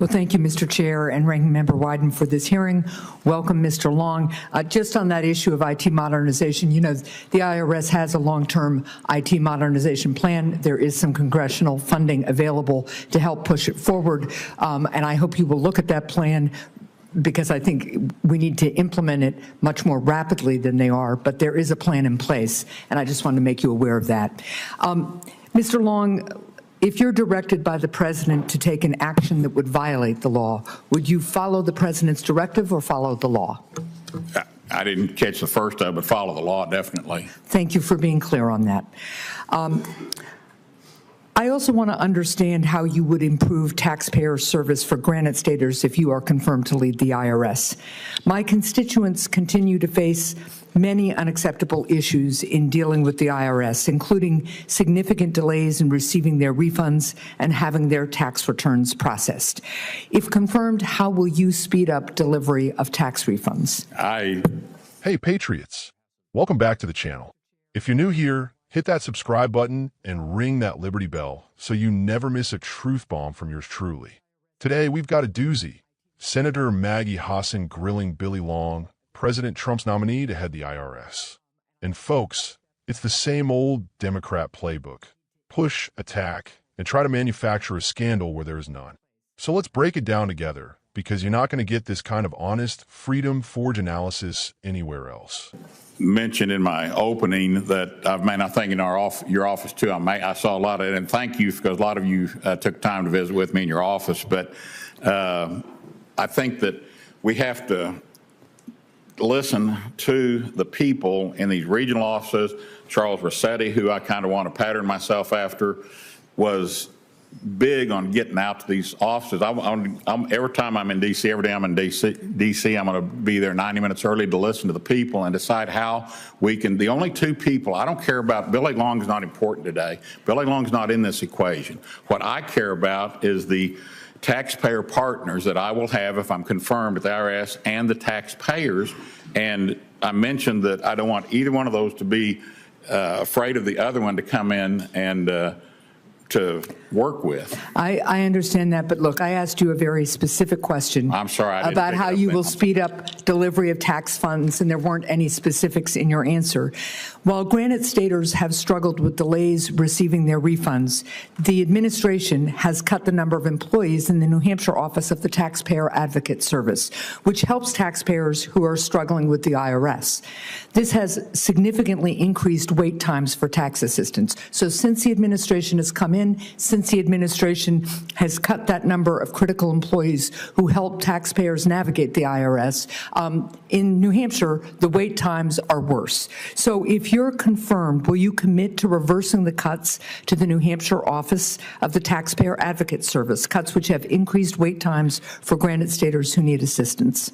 Well, thank you, Mr. Chair and Ranking Member Wyden, for this hearing. Welcome, Mr. Long. Just on that issue of IT modernization, you know, the IRS has a long-term IT modernization plan. There is some congressional funding available to help push it forward, and I hope you will look at that plan, because I think we need to implement it much more rapidly than they are, but there is a plan in place, and I just wanted to make you aware of that. Mr. Long, if you're directed by the President to take an action that would violate the law, would you follow the President's directive or follow the law? I didn't catch the first of it, but follow the law, definitely. Thank you for being clear on that. I also want to understand how you would improve taxpayer service for granted staters if you are confirmed to lead the IRS. My constituents continue to face many unacceptable issues in dealing with the IRS, including significant delays in receiving their refunds and having their tax returns processed. If confirmed, how will you speed up delivery of tax refunds? Hey, Patriots. Welcome back to the channel. If you're new here, hit that subscribe button and ring that Liberty bell so you never miss a truth bomb from yours truly. Today, we've got a doozy. Senator Maggie Hassan grilling Billy Long, President Trump's nominee to head the IRS. And folks, it's the same old Democrat playbook. Push, attack, and try to manufacture a scandal where there is none. So let's break it down together, because you're not going to get this kind of honest, freedom-forged analysis anywhere else. Mentioned in my opening that I think in your office too, I saw a lot of it, and thank you, because a lot of you took time to visit with me in your office, but I think that we have to listen to the people in these regional offices. Charles Rossetti, who I kind of want to pattern myself after, was big on getting out to these offices. Every time I'm in D.C., every day I'm in D.C., I'm going to be there 90 minutes early to listen to the people and decide how we can. The only two people I don't care about, Billy Long is not important today. Billy Long's not in this equation. What I care about is the taxpayer partners that I will have if I'm confirmed at the IRS, and the taxpayers. And I mentioned that I don't want either one of those to be afraid of the other one to come in and to work with. I understand that, but look, I asked you a very specific question. I'm sorry, about how you will speed up delivery of tax funds, and there weren't any specifics in your answer. While granted staters have struggled with delays receiving their refunds, the administration has cut the number of employees in the New Hampshire office of the Taxpayer Advocate Service, which helps taxpayers who are struggling with the IRS. This has significantly increased wait times for tax assistance. So since the administration has come in, since the administration has cut that number of critical employees who help taxpayers navigate the IRS, in New Hampshire, the wait times are worse. So if you're confirmed, will you commit to reversing the cuts to the New Hampshire office of the Taxpayer Advocate Service, cuts which have increased wait times for granted staters who need assistance?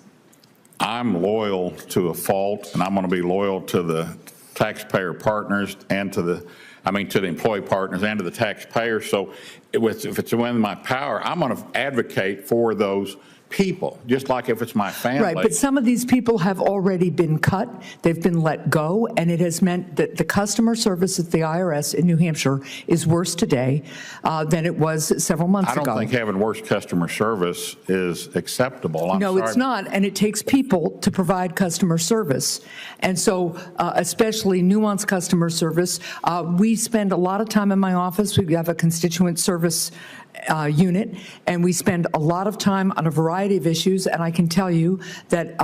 I'm loyal to a fault, and I'm going to be loyal to the taxpayer partners and to the employee partners and to the taxpayers. So if it's within my power, I'm going to advocate for those people, just like if it's my family. Right, but some of these people have already been cut, they've been let go, and it has meant that the customer service at the IRS in New Hampshire is worse today than it was several months ago. I don't think having worse customer service is acceptable. I'm no, sorry. It's not, and it takes people to provide customer service. And so, especially nuanced customer service, we spend a lot of time in my office. We have a constituent service unit, and we spend a lot of time on a variety of issues, and I can tell you that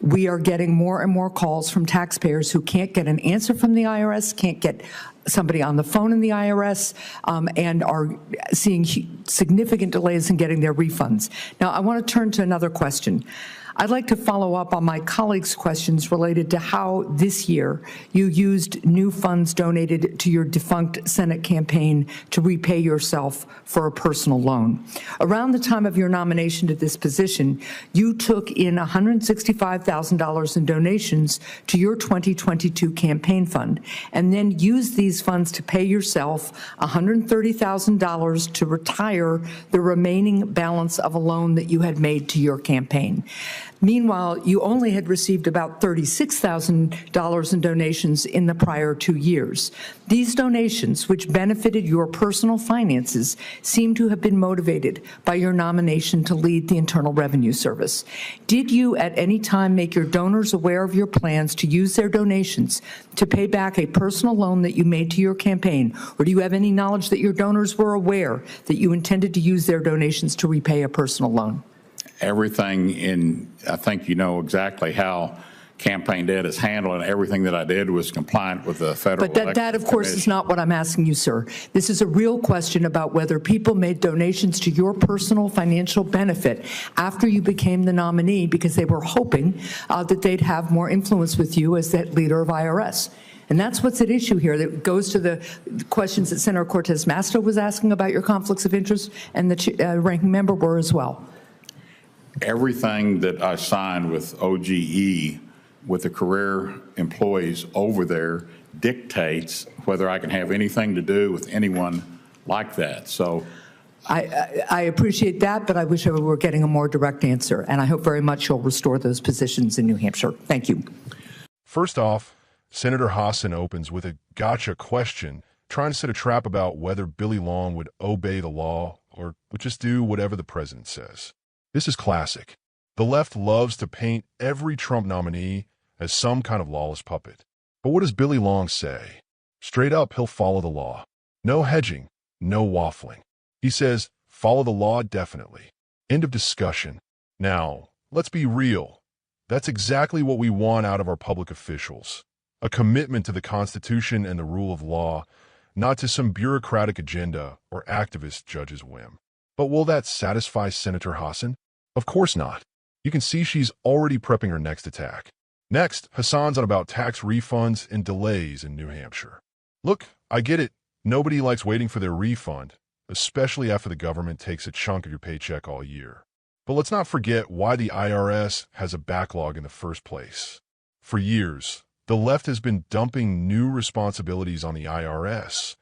we are getting more and more calls from taxpayers who can't get an answer from the IRS, can't get somebody on the phone in the IRS, and are seeing significant delays in getting their refunds. Now, I want to turn to another question. I'd like to follow up on my colleagues' questions related to how this year you used new funds donated to your defunct Senate campaign to repay yourself for a personal loan. Around the time of your nomination to this position, you took in $165,000 in donations to your 2022 campaign fund, and then used these funds to pay yourself $130,000 to retire the remaining balance of a loan that you had made to your campaign. Meanwhile, you only had received about $36,000 in donations in the prior 2 years. These donations, which benefited your personal finances, seem to have been motivated by your nomination to lead the Internal Revenue Service. Did you at any time make your donors aware of your plans to use their donations to pay back a personal loan that you made to your campaign, or do you have any knowledge that your donors were aware that you intended to use their donations to repay a personal loan? Everything I think you know exactly how campaign debt is handled, and everything that I did was compliant with the federal But that of course, is not what I'm asking you, sir. This is a real question about whether people made donations to your personal financial benefit after you became the nominee because they were hoping that they'd have more influence with you as that leader of IRS. And that's what's at issue here. That goes to the questions that Senator Cortez Masto was asking about your conflicts of interest, and the ranking member were as well. Everything that I signed with OGE, with the career employees over there, dictates whether I can have anything to do with anyone like that. So I appreciate that, but I wish we were getting a more direct answer, and I hope very much you'll restore those positions in New Hampshire. Thank you. First off, Senator Hassan opens with a gotcha question, trying to set a trap about whether Billy Long would obey the law or would just do whatever the president says. This is classic. The left loves to paint every Trump nominee as some kind of lawless puppet. But what does Billy Long say? Straight up, he'll follow the law. No hedging, no waffling. He says, follow the law definitely. End of discussion. Now, let's be real. That's exactly what we want out of our public officials. A commitment to the Constitution and the rule of law, not to some bureaucratic agenda or activist judge's whim. But will that satisfy Senator Hassan? Of course not. You can see she's already prepping her next attack. Next, Hassan's on about tax refunds and delays in New Hampshire. Look, I get it. Nobody likes waiting for their refund, especially after the government takes a chunk of your paycheck all year. But let's not forget why the IRS has a backlog in the first place. For years, the left has been dumping new responsibilities on the IRS,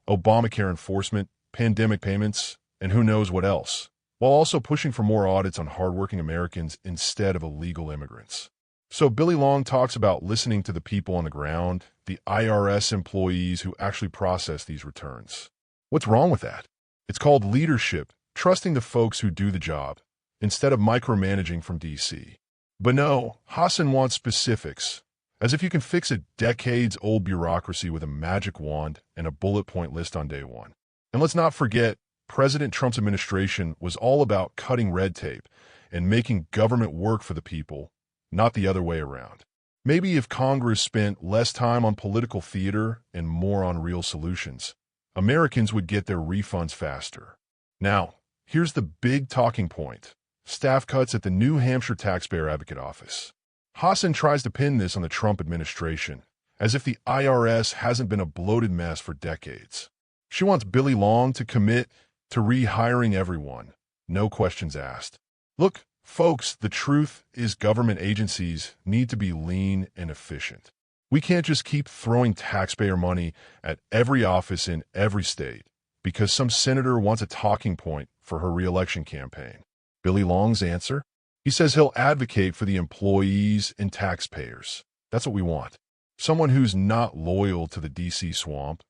Obamacare enforcement, pandemic payments, and who knows what else, while also pushing for more audits on hardworking Americans instead of illegal immigrants. So Billy Long talks about listening to the people on the ground, the IRS employees who actually process these returns. What's wrong with that? It's called leadership, trusting the folks who do the job, instead of micromanaging from D.C. But no, Hassan wants specifics, as if you can fix a decades-old bureaucracy with a magic wand and a bullet point list on day one. And let's not forget, President Trump's administration was all about cutting red tape and making government work for the people, not the other way around. Maybe if Congress spent less time on political theater and more on real solutions, Americans would get their refunds faster. Now, here's the big talking point. Staff cuts at the New Hampshire Taxpayer Advocate Office. Hassan tries to pin this on the Trump administration, as if the IRS hasn't been a bloated mess for decades. She wants Billy Long to commit to rehiring everyone, no questions asked. Look, folks, the truth is government agencies need to be lean and efficient. We can't just keep throwing taxpayer money at every office in every state because some senator wants a talking point for her re-election campaign. Billy Long's answer? He says he'll advocate for the employees and taxpayers. That's what we want. Someone who's not loyal to the D.C. swamp,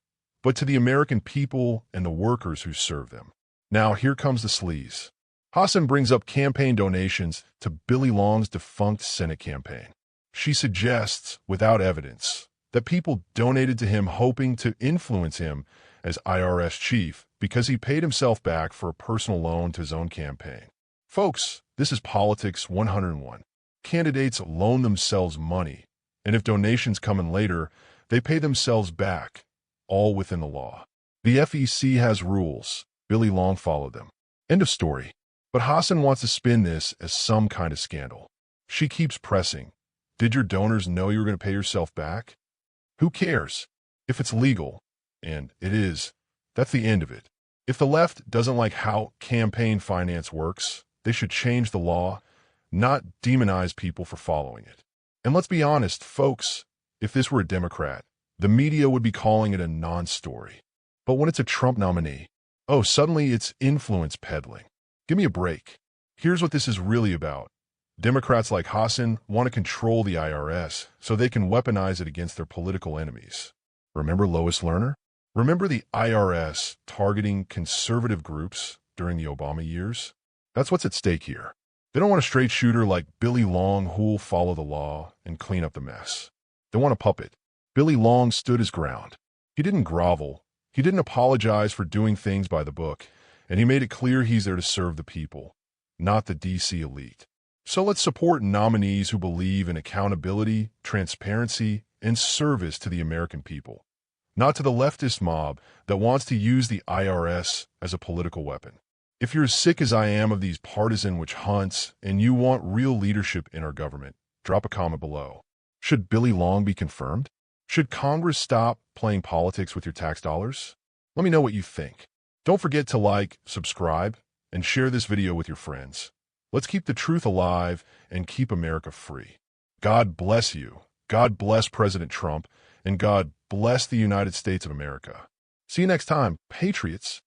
but to the American people and the workers who serve them. Now, here comes the sleaze. Hassan brings up campaign donations to Billy Long's defunct Senate campaign. She suggests, without evidence, that people donated to him hoping to influence him as IRS chief because he paid himself back for a personal loan to his own campaign. Folks, this is politics 101. Candidates loan themselves money, and if donations come in later, they pay themselves back, all within the law. The FEC has rules. Billy Long followed them. End of story. But Hassan wants to spin this as some kind of scandal. She keeps pressing. Did your donors know you were going to pay yourself back? Who cares? If it's legal, and it is, that's the end of it. If the left doesn't like how campaign finance works, they should change the law, not demonize people for following it. And let's be honest, folks, if this were a Democrat, the media would be calling it a non-story. But when it's a Trump nominee, oh, suddenly it's influence peddling. Give me a break. Here's what this is really about. Democrats like Hassan want to control the IRS so they can weaponize it against their political enemies. Remember Lois Lerner? Remember the IRS targeting conservative groups during the Obama years? That's what's at stake here. They don't want a straight shooter like Billy Long who'll follow the law and clean up the mess. They want a puppet. Billy Long stood his ground. He didn't grovel. He didn't apologize for doing things by the book, and he made it clear he's there to serve the people, not the DC elite. So let's support nominees who believe in accountability, transparency, and service to the American people, not to the leftist mob that wants to use the IRS as a political weapon. If you're as sick as I am of these partisan witch hunts and you want real leadership in our government, drop a comment below. Should Billy Long be confirmed? Should Congress stop playing politics with your tax dollars? Let me know what you think. Don't forget to like, subscribe, and share this video with your friends. Let's keep the truth alive and keep America free. God bless you. God bless President Trump, and God bless the United States of America. See you next time, Patriots.